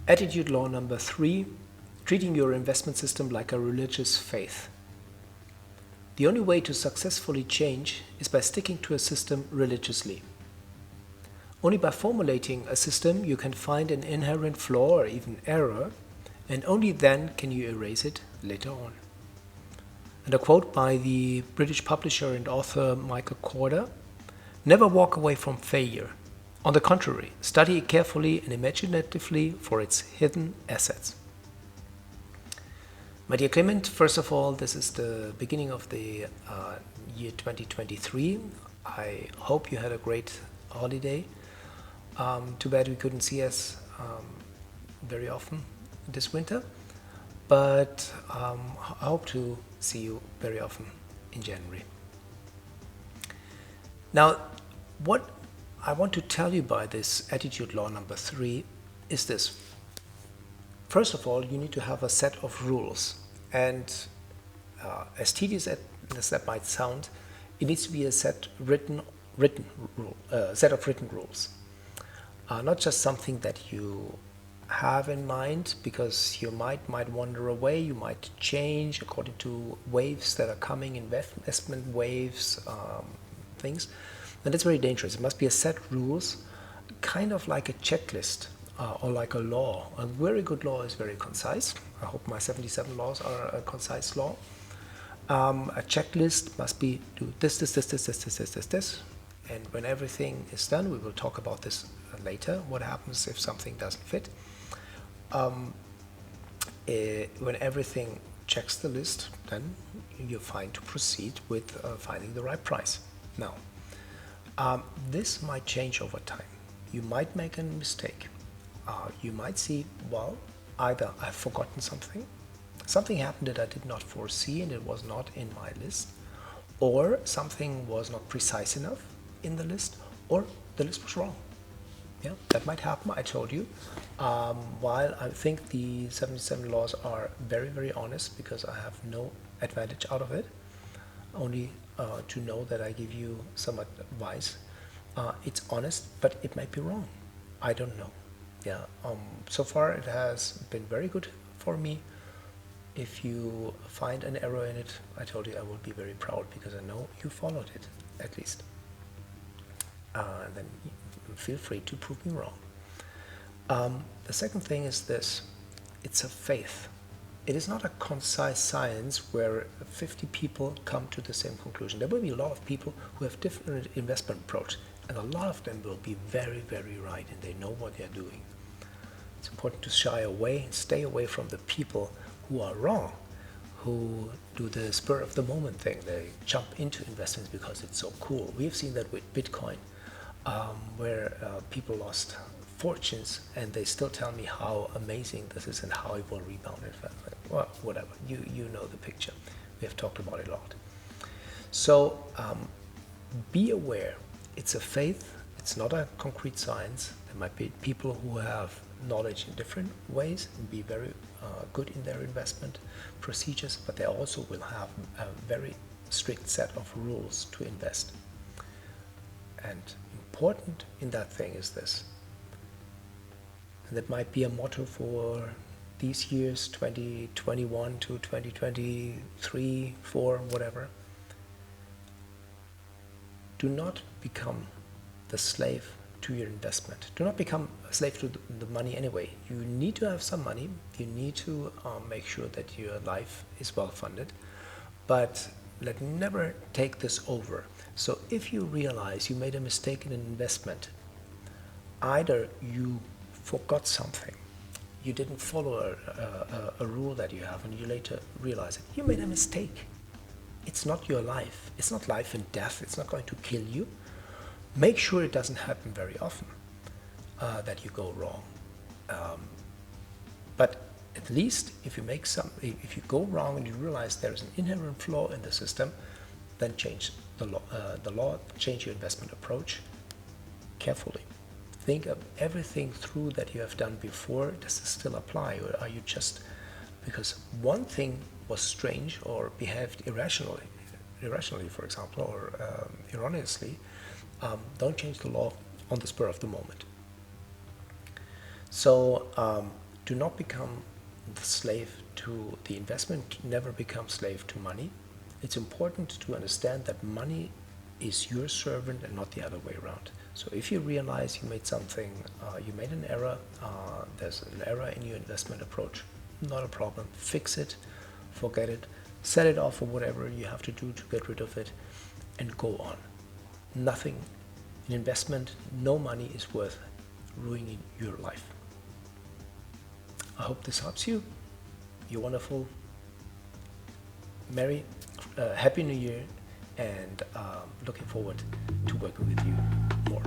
Attitude law number 3, treating your investment system like a religious faith. The only way to successfully change is by sticking to a system religiously. Only by formulating a system you can find an inherent flaw or even error, and only then can you erase it later on. And a quote by the British publisher and author Michael Corder: "Never walk away from failure. On the contrary, study it carefully and imaginatively for its hidden assets." My dear Clement, first of all, this is the beginning of the year 2023. I hope you had a great holiday. Too bad we couldn't see us very often this winter, but I hope to see you very often in January. Now, what I want to tell you by this attitude law number 3 is this. First of all, you need to have a set of rules, and as tedious as that might sound, it needs to be a set of written rules, not just something that you have in mind, because you might wander away, you might change according to waves that are coming, investment waves, things, and that's very dangerous. It must be a set rules, kind of like a checklist. Or like a law. A very good law is very concise. I hope my 77 laws are a concise law. A checklist must be do this, and when everything is done, we will talk about this later, what happens if something doesn't fit. When everything checks the list, then you're fine to proceed with finding the right price. Now, this might change over time. You might make a mistake. You might see, well, either I've forgotten something happened that I did not foresee and it was not in my list, or something was not precise enough in the list, or the list was wrong. Yeah, that might happen, I told you. While I think the 77 laws are very, very honest, because I have no advantage out of it, only to know that I give you some advice. It's honest, but it might be wrong. I don't know. Yeah, so far it has been very good for me. If you find an error in it, I told you I will be very proud, because I know you followed it, at least. Then feel free to prove me wrong. The second thing is this. It's a faith. It is not a concise science where 50 people come to the same conclusion. There will be a lot of people who have different investment approach, and a lot of them will be very, very right, and they know what they're doing. It's important to shy away and stay away from the people who are wrong, who do the spur of the moment thing. They jump into investments because it's so cool. We've seen that with Bitcoin, where people lost fortunes, and they still tell me how amazing this is and how it will rebound. Well, whatever. You know the picture. We have talked about it a lot. So be aware. It's a faith. It's not a concrete science. There might be people who have knowledge in different ways and be very good in their investment procedures, but they also will have a very strict set of rules to invest. And important in that thing is this, and that might be a motto for these years, 2021 to 2023, 4, whatever. Do not become the slave to your investment. Do not become a slave to the money anyway. You need to have some money. You need to make sure that your life is well funded, but let never take this over. So if you realize you made a mistake in an investment, either you forgot something, you didn't follow a rule that you have, and you later realize it, you made a mistake. It's not your life. It's not life and death. It's not going to kill you. Make sure it doesn't happen very often, that you go wrong. But at least if you go wrong and you realize there is an inherent flaw in the system, then change the law, change your investment approach carefully. Think of everything through that you have done before. Does this still apply, or are you just, because one thing was strange or behaved irrationally, for example, or erroneously, don't change the law on the spur of the moment. So do not become the slave to the investment, never become slave to money. It's important to understand that money is your servant and not the other way around. So if you realize you made something, you made an error, there's an error in your investment approach, not a problem. Fix it, forget it, set it off or whatever you have to do to get rid of it, and go on. Nothing in investment, no money is worth ruining your life. I hope this helps you. You're wonderful. Happy New Year, and looking forward to working with you more.